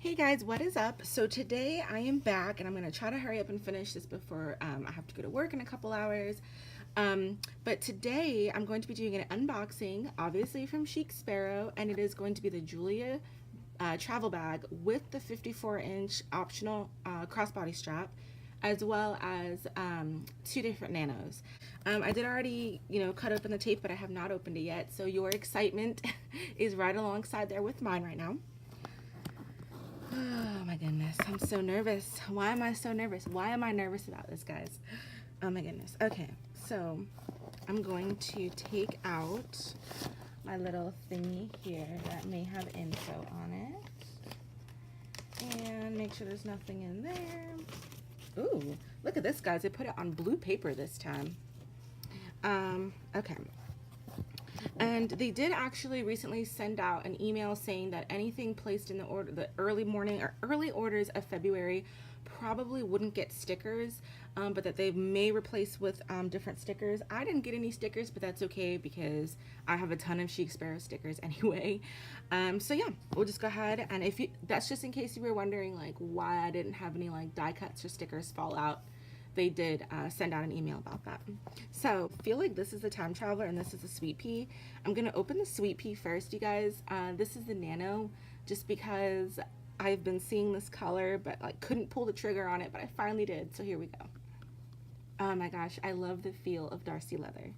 Hey guys, what is up? So today I am back and I'm going to try to hurry up and finish this before I have to go to work in a couple hours. But today I'm going to be doing an unboxing, obviously from Chic Sparrow, and it is going to be the Julia travel bag with the 54-inch optional crossbody strap, as well as two different nanos. I did already, cut open the tape, but I have not opened it yet. So your excitement is right alongside there with mine right now. Oh my goodness, I'm so nervous. Why am I so nervous? Why am I nervous about this, guys? Oh my goodness. Okay, so I'm going to take out my little thingy here that may have info on it. And make sure there's nothing in there. Ooh, look at this, guys. They put it on blue paper this time. Okay. And they did actually recently send out an email saying that anything placed in the order, the early morning or early orders of February, probably wouldn't get stickers, but that they may replace with different stickers. I didn't get any stickers, but that's okay because I have a ton of Chic Sparrow stickers anyway. So yeah, we'll just go ahead, and if you, that's just in case you were wondering like why I didn't have any like die cuts or stickers fall out. They did send out an email about that. So I feel like this is the Time Traveler and this is the Sweet Pea. I'm gonna open the Sweet Pea first, you guys. This is the Nano, just because I've been seeing this color, but like couldn't pull the trigger on it, but I finally did, so here we go. Oh my gosh, I love the feel of Darcy leather.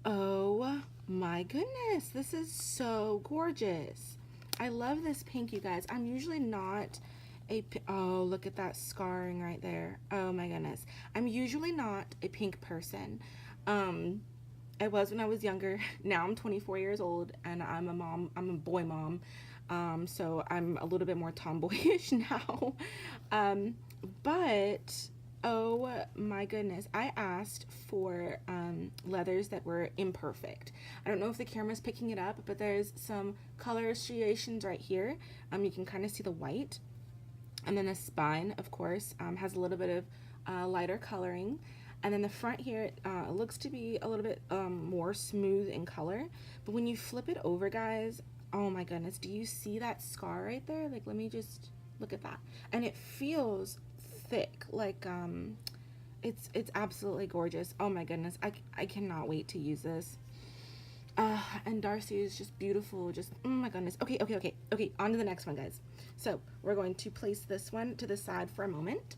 Oh my goodness, this is so gorgeous. I love this pink, you guys. I'm usually not oh, look at that scarring right there. Oh my goodness. I'm usually not a pink person. I was when I was younger. Now I'm 24 years old and I'm a mom. I'm a boy mom. So I'm a little bit more tomboyish now. But oh my goodness, I asked for leathers that were imperfect. I don't know if the camera's picking it up, but there's some color striations right here. You can kind of see the white. And then the spine, of course, has a little bit of lighter coloring. And then the front here looks to be a little bit more smooth in color. But when you flip it over, guys, oh my goodness, do you see that scar right there? Like, let me just look at that. And it feels thick, like it's absolutely gorgeous. Oh my goodness, I cannot wait to use this. And Darcy is just beautiful, just, oh my goodness. Okay, on to the next one, guys. So we're going to place this one to the side for a moment.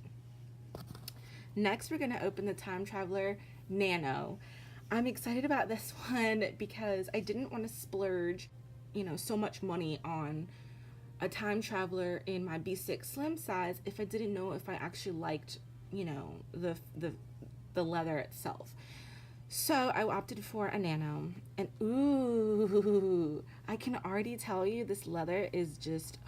Next, we're gonna open the Time Traveler Nano. I'm excited about this one because I didn't want to splurge, so much money on a Time Traveler in my B6 slim size if I didn't know if I actually liked, the leather itself. So I opted for a Nano, and ooh, I can already tell you this leather is just,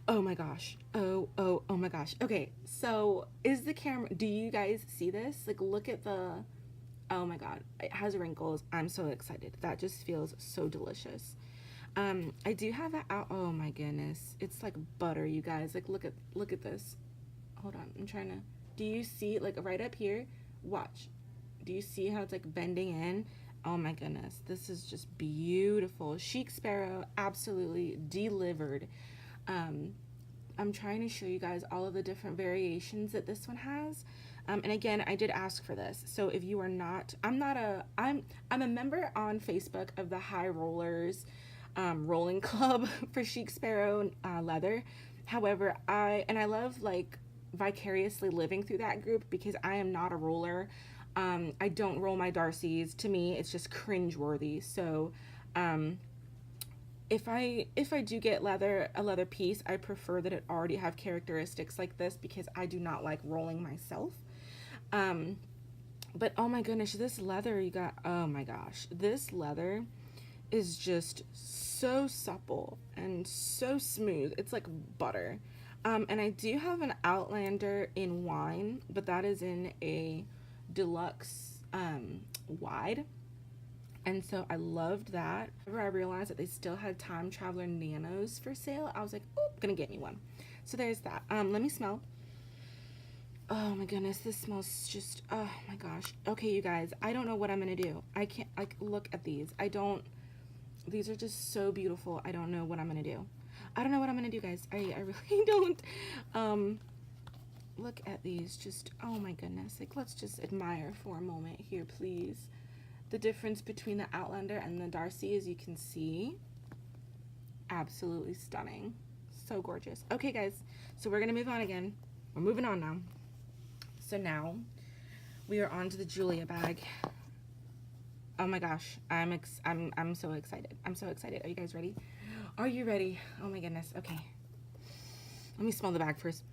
oh my gosh, oh my gosh. Okay, so is the camera, do you guys see this? Like, look at the, oh my god, it has wrinkles. I'm so excited. That just feels so delicious. I do have that out, oh my goodness, it's like butter, you guys. Like, look at this. Hold on, I'm trying to, do you see, like, right up here? Watch. Do you see how it's like bending in? Oh my goodness, this is just beautiful. Chic Sparrow absolutely delivered. I'm trying to show you guys all of the different variations that this one has. And again, I did ask for this. So if you are not, I'm a member on Facebook of the High Rollers Rolling Club for Chic Sparrow leather. However, I love like vicariously living through that group because I am not a roller. I don't roll my Darcys. To me, it's just cringeworthy. So, if I do get a leather piece, I prefer that it already have characteristics like this because I do not like rolling myself. But oh my goodness, this leather you got, oh my gosh, this leather is just so supple and so smooth. It's like butter. And I do have an Outlander in wine, but that is in a deluxe wide, and so I loved that. Whenever I realized that they still had Time Traveler Nanos for sale, I was like, oh, gonna get me one. So there's that. Let me smell. Oh my goodness, this smells just, oh my gosh. Okay, you guys, I don't know what I'm gonna do. I can't, like, look at these. These are just so beautiful. I don't know what I'm gonna do. I don't know what I'm gonna do, guys. I really don't. Look at these, just, oh my goodness. Like, let's just admire for a moment here, please. The difference between the Outlander and the Darcy, as you can see, absolutely stunning. So gorgeous. Okay, guys, so we're gonna move on again. We're moving on now. So now we are on to the Julia bag. Oh my gosh, I'm so excited. I'm so excited. Are you guys ready? Are you ready? Oh my goodness. Okay. Let me smell the bag first.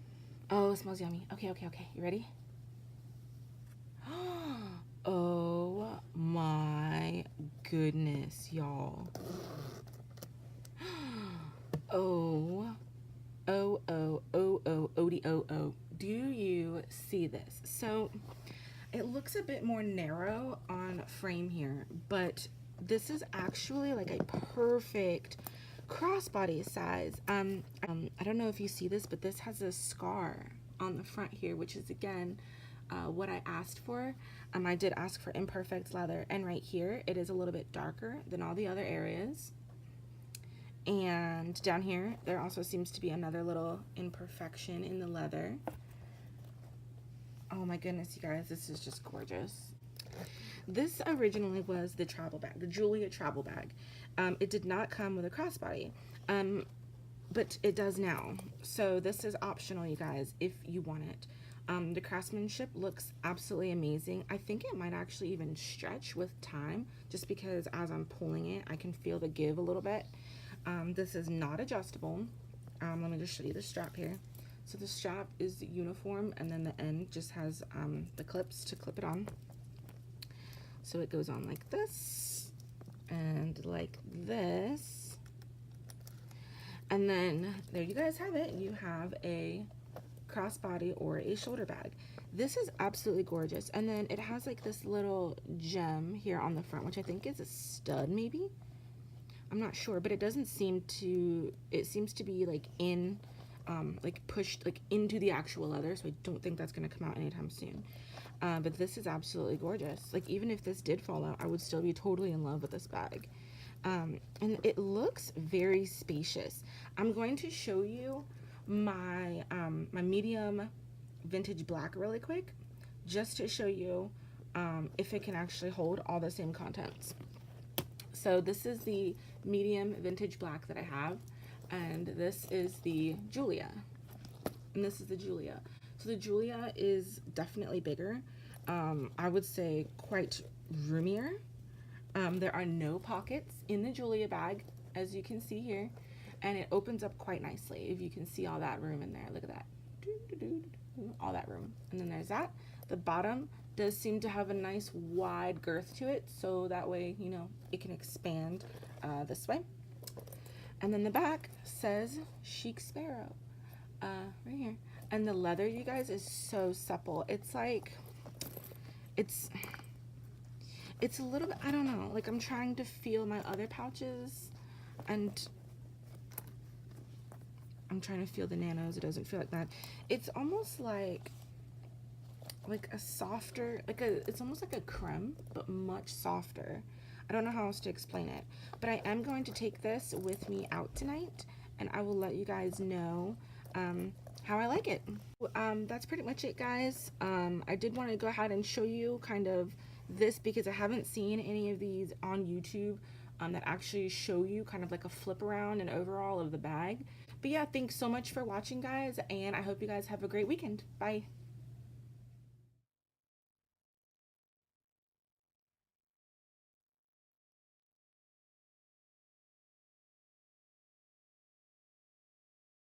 Oh, it smells yummy. Okay, okay, okay. You ready? Oh my goodness, y'all. Oh, O-D-O-O. Do you see this? So it looks a bit more narrow on frame here, but this is actually like a perfect crossbody size. I don't know if you see this, but this has a scar on the front here, which is again what I asked for. I did ask for imperfect leather, and right here it is a little bit darker than all the other areas. And down here there also seems to be another little imperfection in the leather. Oh my goodness, you guys, this is just gorgeous. This originally was the travel bag, the Julia travel bag. It did not come with a crossbody, but it does now. So this is optional, you guys, if you want it. The craftsmanship looks absolutely amazing. I think it might actually even stretch with time, just because as I'm pulling it, I can feel the give a little bit. This is not adjustable. Let me just show you the strap here. So the strap is uniform, and then the end just has the clips to clip it on. So it goes on like this and like this. And then there you guys have it. You have a crossbody or a shoulder bag. This is absolutely gorgeous. And then it has like this little gem here on the front, which I think is a stud maybe. I'm not sure, but it doesn't seem to, it seems to be like in, like pushed like into the actual leather, so I don't think that's gonna come out anytime soon. But this is absolutely gorgeous. Like, even if this did fall out, I would still be totally in love with this bag. And it looks very spacious. I'm going to show you my my medium vintage black really quick, just to show you if it can actually hold all the same contents. So this is the medium vintage black that I have, and this is the Julia, and this is the Julia. So the Julia is definitely bigger. I would say quite roomier. There are no pockets in the Julia bag, as you can see here, and it opens up quite nicely. If you can see all that room in there, look at that, all that room. And then there's that. The bottom does seem to have a nice wide girth to it, so that way, you know, it can expand this way. And then the back says Chic Sparrow right here. And the leather, you guys, is so supple. It's like, it's a little bit, I don't know, like I'm trying to feel my other pouches, and I'm trying to feel the nanos. It doesn't feel like that. It's almost like a softer, it's almost like a creme, but much softer. I don't know how else to explain it, but I am going to take this with me out tonight, and I will let you guys know how I like it. That's pretty much it, guys. I did want to go ahead and show you kind of this, because I haven't seen any of these on YouTube that actually show you kind of like a flip around and overall of the bag. But yeah, thanks so much for watching, guys, and I hope you guys have a great weekend. Bye.